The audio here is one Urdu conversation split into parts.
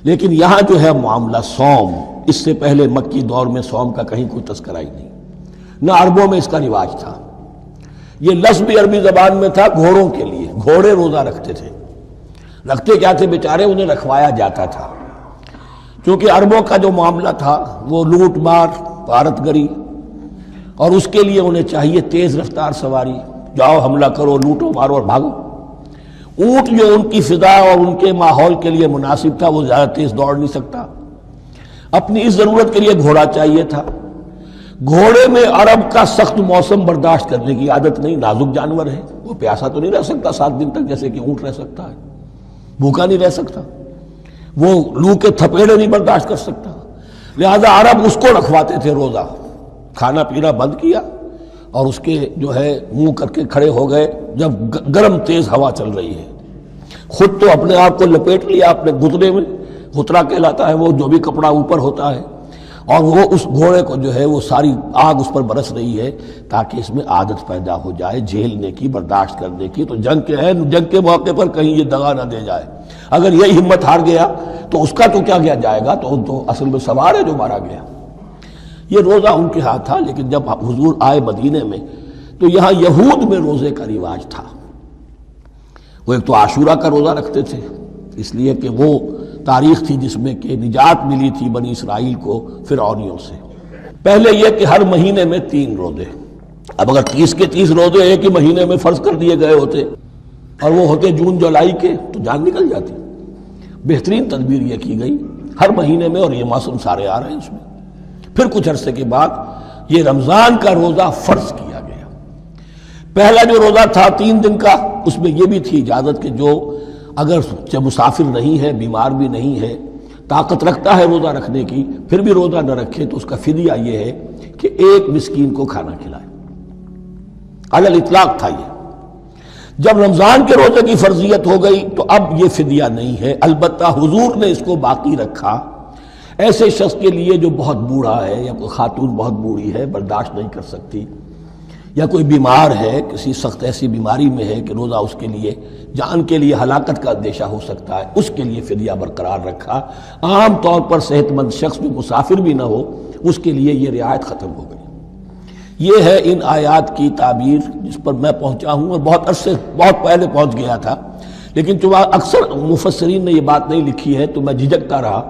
لیکن یہاں جو ہے معاملہ صوم، اس سے پہلے مکی دور میں صوم کا کہیں کوئی تذکرہ ہی نہیں، نہ عربوں میں اس کا رواج تھا۔ یہ لفظ بھی عربی زبان میں تھا گھوڑوں کے لیے، گھوڑے روزہ رکھتے تھے۔ رکھتے کیا تھے بیچارے؟ انہیں رکھوایا جاتا تھا، کیونکہ عربوں کا جو معاملہ تھا وہ لوٹ مار، غارت گری، اور اس کے لیے انہیں چاہیے تیز رفتار سواری، جاؤ حملہ کرو، لوٹو مارو اور بھاگو۔ اونٹ جو ان کی فضا اور ان کے ماحول کے لیے مناسب تھا وہ زیادہ تیز دوڑ نہیں سکتا، اپنی اس ضرورت کے لیے گھوڑا چاہیے تھا۔ گھوڑے میں عرب کا سخت موسم برداشت کرنے کی عادت نہیں، نازک جانور ہے، وہ پیاسا تو نہیں رہ سکتا 7 دن تک جیسے کہ اونٹ رہ سکتا ہے، بھوکا نہیں رہ سکتا، وہ لو کے تھپیڑے نہیں برداشت کر سکتا، لہذا عرب اس کو رکھواتے تھے روزہ۔ کھانا پینا بند کیا اور اس کے جو ہے منہ کر کے کھڑے ہو گئے جب گرم تیز ہوا چل رہی ہے، خود تو اپنے آپ کو لپیٹ لیا اپنے گھٹنے میں، غترہ کہلاتا ہے وہ جو بھی کپڑا اوپر ہوتا ہے، اور وہ اس گھوڑے کو جو ہے وہ ساری آگ اس پر برس رہی ہے تاکہ اس میں عادت پیدا ہو جائے جھیلنے کی، برداشت کرنے کی۔ تو جنگ کے موقع پر کہیں یہ دغا نہ دے جائے، اگر یہ ہمت ہار گیا تو اس کا تو کیا کیا جائے گا، تو اصل میں سوار ہے جو مارا گیا۔ یہ روزہ ان کے ہاتھ تھا، لیکن جب حضور آئے مدینے میں تو یہاں یہود میں روزے کا رواج تھا۔ وہ ایک تو عاشورہ کا روزہ رکھتے تھے، اس لیے کہ وہ تاریخ تھی جس میں کہ نجات ملی تھی بنی اسرائیل کو فرعونیوں سے۔ پہلے یہ کہ ہر مہینے میں 3 روزے، اب اگر 30 کے 30 روزے ایک ہی مہینے میں فرض کر دیے گئے ہوتے اور وہ ہوتے جون جولائی کے تو جان نکل جاتی۔ بہترین تدبیر یہ کی گئی ہر مہینے میں، اور یہ موسم سارے آ رہے ہیں اس میں۔ پھر کچھ عرصے کے بعد یہ رمضان کا روزہ فرض کیا گیا۔ پہلا جو روزہ تھا 3 دن کا، اس میں یہ بھی تھی اجازت کہ جو اگر مسافر نہیں ہے، بیمار بھی نہیں ہے، طاقت رکھتا ہے روزہ رکھنے کی، پھر بھی روزہ نہ رکھے تو اس کا فدیہ یہ ہے کہ 1 مسکین کو کھانا کھلائے۔ علی الاطلاق تھا یہ۔ جب رمضان کے روزے کی فرضیت ہو گئی تو اب یہ فدیہ نہیں ہے، البتہ حضور نے اس کو باقی رکھا ایسے شخص کے لیے جو بہت بوڑھا ہے، یا کوئی خاتون بہت بوڑھی ہے برداشت نہیں کر سکتی، یا کوئی بیمار ہے، کسی سخت ایسی بیماری میں ہے کہ روزہ اس کے لیے جان کے لیے ہلاکت کا اندیشہ ہو سکتا ہے، اس کے لیے فدیہ برقرار رکھا۔ عام طور پر صحت مند شخص جو مسافر بھی نہ ہو اس کے لیے یہ رعایت ختم ہو گئی۔ یہ ہے ان آیات کی تعبیر جس پر میں پہنچا ہوں، اور بہت پہلے پہنچ گیا تھا، لیکن چونکہ اکثر مفسرین نے یہ بات نہیں لکھی ہے تو میں جھجکتا رہا،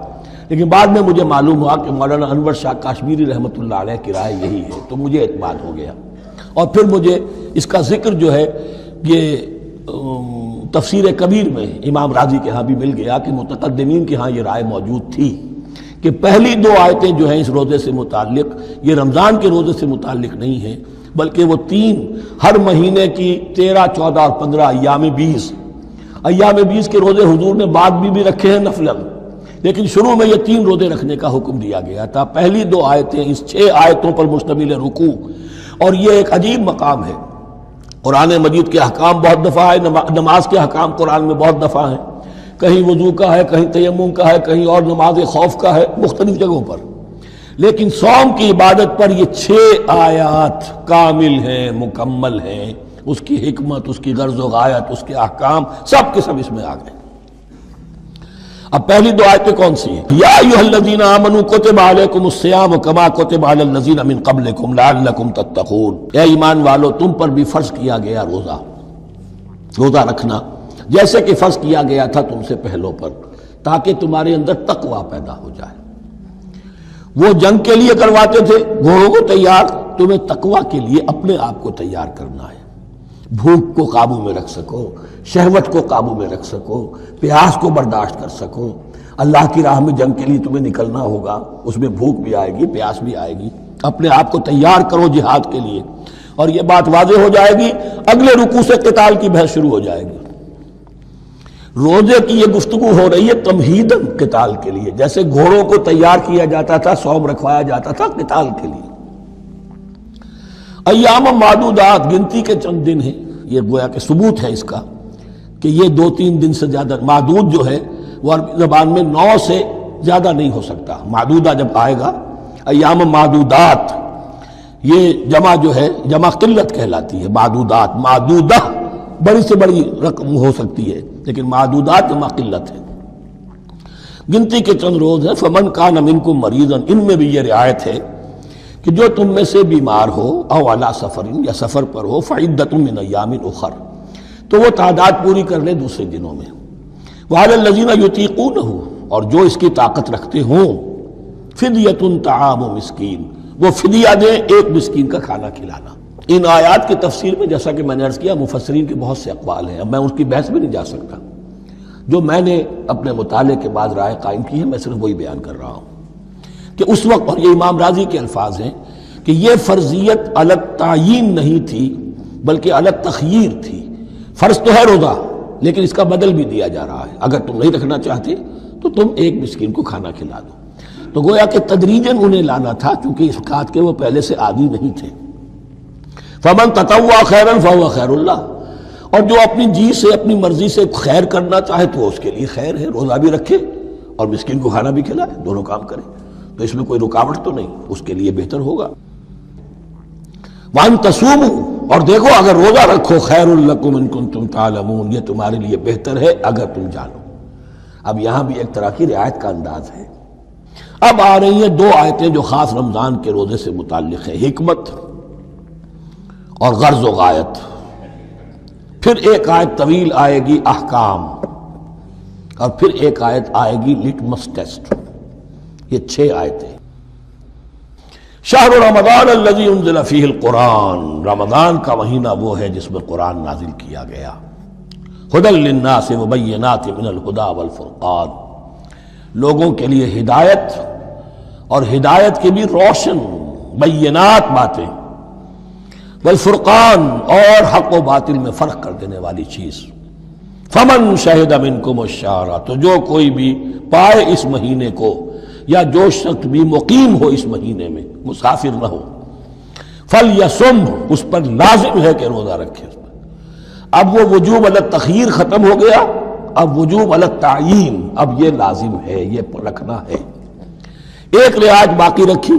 لیکن بعد میں مجھے معلوم ہوا کہ مولانا انور شاہ کاشمیری رحمۃ اللہ علیہ کی رائے یہی ہے، تو مجھے اعتماد ہو گیا۔ اور پھر مجھے اس کا ذکر جو ہے یہ تفسیر کبیر میں امام راضی کے ہاں بھی مل گیا کہ متقدمین کے ہاں یہ رائے موجود تھی کہ پہلی 2 آیتیں جو ہیں اس روزے سے متعلق یہ رمضان کے روزے سے متعلق نہیں ہیں، بلکہ وہ 3 ہر مہینے کی 13، 14 اور 15 ایام 20 کے روزے حضور نے بعد بھی رکھے ہیں نفلاً، لیکن شروع میں یہ 3 روزے رکھنے کا حکم دیا گیا تھا۔ پہلی 2 آیتیں اس 6 آیتوں پر مشتمل رکوع، اور یہ ایک عجیب مقام ہے۔ قرآن مجید کے احکام بہت دفعہ ہے، نماز کے احکام قرآن میں بہت دفعہ ہیں، کہیں وضو کا ہے، کہیں تیمم کا ہے، کہیں اور نماز خوف کا ہے، مختلف جگہوں پر، لیکن صوم کی عبادت پر یہ 6 آیات کامل ہیں، مکمل ہیں، اس کی حکمت، اس کی غرض و غایت، اس کے احکام سب کے سب اس میں آ گئے۔ اب پہلی 2 آیتیں کون سی ہیں؟ یا ایھا الذین آمنوا کتب علیکم الصیام کما کتب علی الذین من قبلکم لعلکم تتقون، اے ایمان والو تم پر بھی فرض کیا گیا روزہ رکھنا جیسے کہ فرض کیا گیا تھا تم سے پہلوں پر، تاکہ تمہارے اندر تقوی پیدا ہو جائے۔ وہ جنگ کے لیے کرواتے تھے گھوڑوں کو تیار، تمہیں تقوی کے لیے اپنے آپ کو تیار کرنا ہے، بھوک کو قابو میں رکھ سکو، شہوت کو قابو میں رکھ سکو، پیاس کو برداشت کر سکو۔ اللہ کی راہ میں جنگ کے لیے تمہیں نکلنا ہوگا، اس میں بھوک بھی آئے گی، پیاس بھی آئے گی، اپنے آپ کو تیار کرو جہاد کے لیے۔ اور یہ بات واضح ہو جائے گی، اگلے رکوع سے قتال کی بحث شروع ہو جائے گی۔ روزے کی یہ گفتگو ہو رہی ہے تمہیداً قتال کے لیے، جیسے گھوڑوں کو تیار کیا جاتا تھا، صوم رکھوایا جاتا تھا قتال کے لیے۔ ایام معدودات، گنتی کے چند دن ہیں، یہ گویا کہ ثبوت ہے اس کا کہ یہ 2-3 دن سے زیادہ، معدود جو ہے وہ عربی زبان میں 9 سے زیادہ نہیں ہو سکتا۔ معدودہ جب آئے گا، ایام معدودات، یہ جمع جو ہے جمع قلت کہلاتی ہے، معدودات، معدودہ بڑی سے بڑی رقم ہو سکتی ہے، لیکن معدودات جمع قلت ہے۔ گنتی کے چند روز ہیں. فمن کان منکم مریضا، ان میں بھی یہ رعایت ہے کہ جو تم میں سے بیمار ہو او علی سفر، یا سفر پر ہو، فعدۃ من ایام اخر، تو وہ تعداد پوری کر لے دوسرے دنوں میں. وعلی الذین یطیقونہ، اور جو اس کی طاقت رکھتے ہوں، فدیۃ طعام مسکین، وہ فدیہ دیں ایک مسکین کا کھانا کھلانا. ان آیات کی تفسیر میں جیسا کہ میں نے عرض کیا مفسرین کے بہت سے اقوال ہیں، اب میں اس کی بحث میں نہیں جا سکتا. جو میں نے اپنے مطالعے کے بعد رائے قائم کی ہے میں صرف وہی بیان کر رہا ہوں کہ اس وقت، اور یہ امام راضی کے الفاظ ہیں کہ یہ فرضیت الگ تعیین نہیں تھی بلکہ الگ تخییر تھی. فرض تو ہے روزہ، لیکن اس کا بدل بھی دیا جا رہا ہے، اگر تم نہیں رکھنا چاہتے تو تم ایک مسکین کو کھانا کھلا دو. تو گویا کہ تدریجاً انہیں لانا تھا، کیونکہ اس بات کے وہ پہلے سے عادی نہیں تھے. فمن تطوع خیرا فهو خیر اللہ، اور جو اپنی جی سے اپنی مرضی سے خیر کرنا چاہے تو اس کے لیے خیر ہے، روزہ بھی رکھے اور مسکین کو کھانا بھی کھلائے، دونوں کام کرے، تو اس میں کوئی رکاوٹ تو نہیں، اس کے لیے بہتر ہوگا. وَأَن تَصُومُوا، اور دیکھو اگر روزہ رکھو، خیر لکم ان کنتم تعلمون، یہ تمہارے لیے بہتر ہے اگر تم جانو. اب یہاں بھی ایک طرح کی رعایت کا انداز ہے. اب آ رہی ہیں دو آیتیں جو خاص رمضان کے روزے سے متعلق ہیں، حکمت اور غرض و غایت. پھر ایک آیت طویل آئے گی احکام، اور پھر ایک آیت آئے گی لٹمس ٹیسٹ. یہ 6 آیتیں. شہر رمضان الذی انزل فیہ القرآن، رمضان کا مہینہ وہ ہے جس میں قرآن نازل کیا گیا. ھدی للناس وبینات من الھدی والفرقان، لوگوں کے لیے ہدایت، اور ہدایت کی بھی روشن بینات باتیں، والفرقان، اور حق و باطل میں فرق کر دینے والی چیز. فمن شہد منکم الشہر، تو جو کوئی بھی پائے اس مہینے کو، یا جو شخص بھی مقیم ہو اس مہینے میں، مسافر نہ ہو، فلیصم، اس پر لازم ہے کہ روزہ رکھے. اب وہ وجوب علی التخییر ختم ہو گیا، اب وجوب علی التعیین، اب یہ لازم ہے، یہ رکھنا ہے. ایک رعایت باقی رکھی،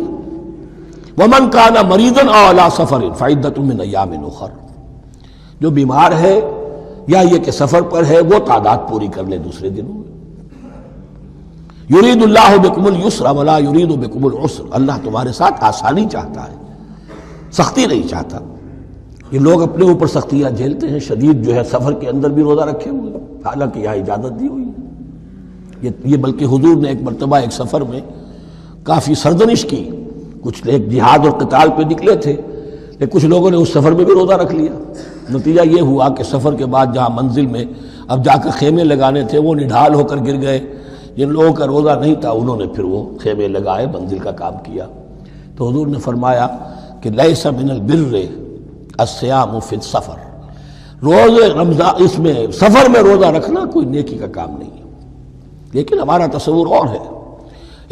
ومن کان مریضا او علی سفر فعدۃ من ایام اخر، جو بیمار ہے یا یہ کہ سفر پر ہے وہ تعداد پوری کر لے دوسرے دنوں میں. یرید اللہ بکم الیسر ولا یرید بکم العسر، اللہ تمہارے ساتھ آسانی چاہتا ہے، سختی نہیں چاہتا. یہ لوگ اپنے اوپر سختیاں جھیلتے ہیں، شدید جو ہے سفر کے اندر بھی روزہ رکھے ہوئے، حالانکہ یہاں اجازت دی ہوئی ہے. یہ بلکہ حضور نے ایک مرتبہ ایک سفر میں کافی سرزنش کی، کچھ ایک جہاد اور قتال پہ نکلے تھے، لیکن کچھ لوگوں نے اس سفر میں بھی روزہ رکھ لیا. نتیجہ یہ ہوا کہ سفر کے بعد جہاں منزل میں اب جا کر خیمے لگانے تھے وہ نڈھال ہو کر گر گئے. جن لوگوں کا روزہ نہیں تھا انہوں نے پھر وہ خیمے لگائے، منزل کا کام کیا. تو حضور نے فرمایا کہ لیس من البر الصیام فی السفر، روزے رمضان اس میں سفر میں روزہ رکھنا کوئی نیکی کا کام نہیں ہے. لیکن ہمارا تصور اور ہے،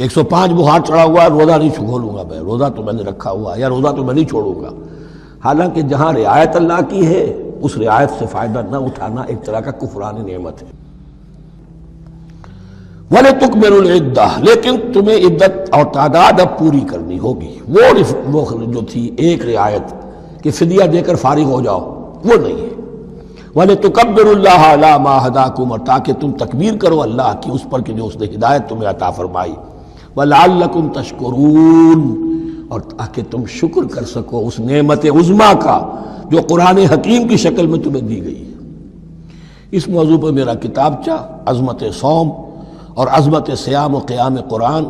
105 بخار چڑھا ہوا ہے، روزہ نہیں کھولوں گا میں، روزہ تو میں نے رکھا ہوا ہے، یا روزہ تو میں نہیں چھوڑوں گا. حالانکہ جہاں رعایت اللہ کی ہے اس رعایت سے فائدہ نہ اٹھانا ایک طرح کا کفران نعمت ہے. وَلِتُكْمِلُوا الْعِدَّةَ، لیکن تمہیں عدت اور تعداد اب پوری کرنی ہوگی. وہ جو تھی ایک رعایت کہ فدیہ دے کر فارغ ہو جاؤ، وہ نہیں ہے. وَلِتُكَبِّرُوا اللَّهَ عَلَىٰ مَا هَدَاكُمْ، اور تاکہ تم تکبیر کرو اللہ کی اس پر کہ جو اس نے ہدایت تمہیں عطا فرمائی. وَلَعَلَّكُمْ تَشْكُرُونَ، اور تاکہ تم شکر کر سکو اس نعمت عظمیٰ کا جو قرآن حکیم کی شکل میں تمہیں دی گئی ہے. اس موضوع پر میرا کتابچہ عظمت صوم اور عظمت صیام و قیام قرآن،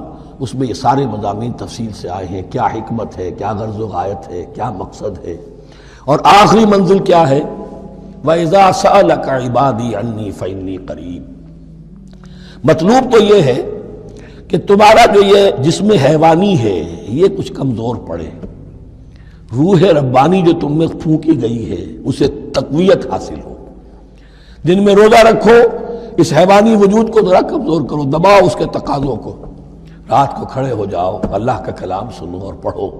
اس میں یہ سارے مضامین تفصیل سے آئے ہیں. کیا حکمت ہے، کیا غرض و غایت ہے، کیا مقصد ہے، اور آخری منزل کیا ہے. وَإِذَا سَأَلَكَ عِبَادِي عَنِّي فَإِنِّي قَرِيبٌ. مطلوب تو یہ ہے کہ تمہارا جو یہ جسم حیوانی ہے یہ کچھ کمزور پڑے، روح ربانی جو تم میں پھونکی گئی ہے اسے تقویت حاصل ہو. دن میں روزہ رکھو، اس حیوانی وجود کو ذرا کمزور کرو، دباؤ اس کے تقاضوں کو. رات کو کھڑے ہو جاؤ، اللہ کا کلام سنو اور پڑھو،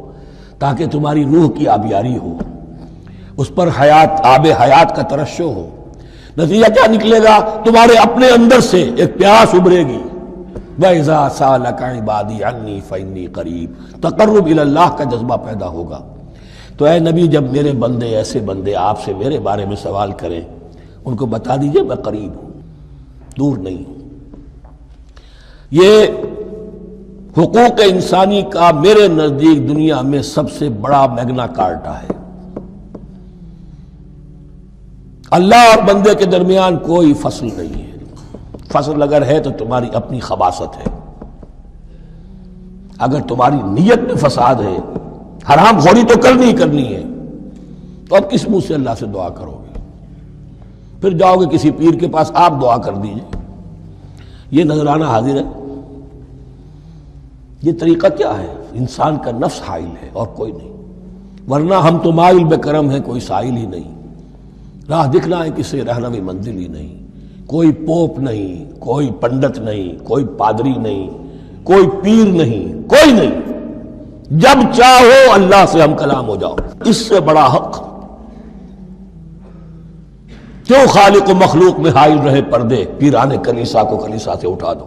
تاکہ تمہاری روح کی آبیاری ہو، اس پر حیات، آب حیات کا ترشح ہو. نتیجہ کیا نکلے گا؟ تمہارے اپنے اندر سے ایک پیاس ابھرے گی. وَإِذَا سَأَلَكَ عِبَادِي عَنِّي فَإِنِّي قَرِيبٌ، تقرب الی اللہ کا جذبہ پیدا ہوگا. تو اے نبی، جب میرے بندے، ایسے بندے آپ سے میرے بارے میں سوال کریں، ان کو بتا دیجئے میں قریب ہوں، دور نہیں ہوں. یہ حقوق انسانی کا میرے نزدیک دنیا میں سب سے بڑا میگنا کارٹا ہے۔ اللہ اور بندے کے درمیان کوئی فصل نہیں ہے، فصل اگر ہے تو تمہاری اپنی خباثت ہے، اگر تمہاری نیت میں فساد ہے، حرام خوری تو کرنی ہی کرنی ہے، تو اب کس منہ سے اللہ سے دعا کرو گے؟ پھر جاؤ گے کسی پیر کے پاس، آپ دعا کر دیجئے، یہ نذرانہ حاضر ہے؟ یہ طریقہ کیا ہے؟ انسان کا نفس حائل ہے اور کوئی نہیں، ورنہ ہم تو مائل بے کرم ہیں، کوئی سائل ہی نہیں، راہ دکھنا ہے کسی رہنمی منزل ہی نہیں، کوئی پوپ نہیں، کوئی پنڈت نہیں، کوئی پادری نہیں، کوئی پیر نہیں، کوئی نہیں، جب چاہو اللہ سے ہم کلام ہو جاؤ۔ اس سے بڑا حق کیوں خالق و مخلوق میں حائل رہے پردے؟ پیران کلیسا کو کلیسا سے اٹھا دو۔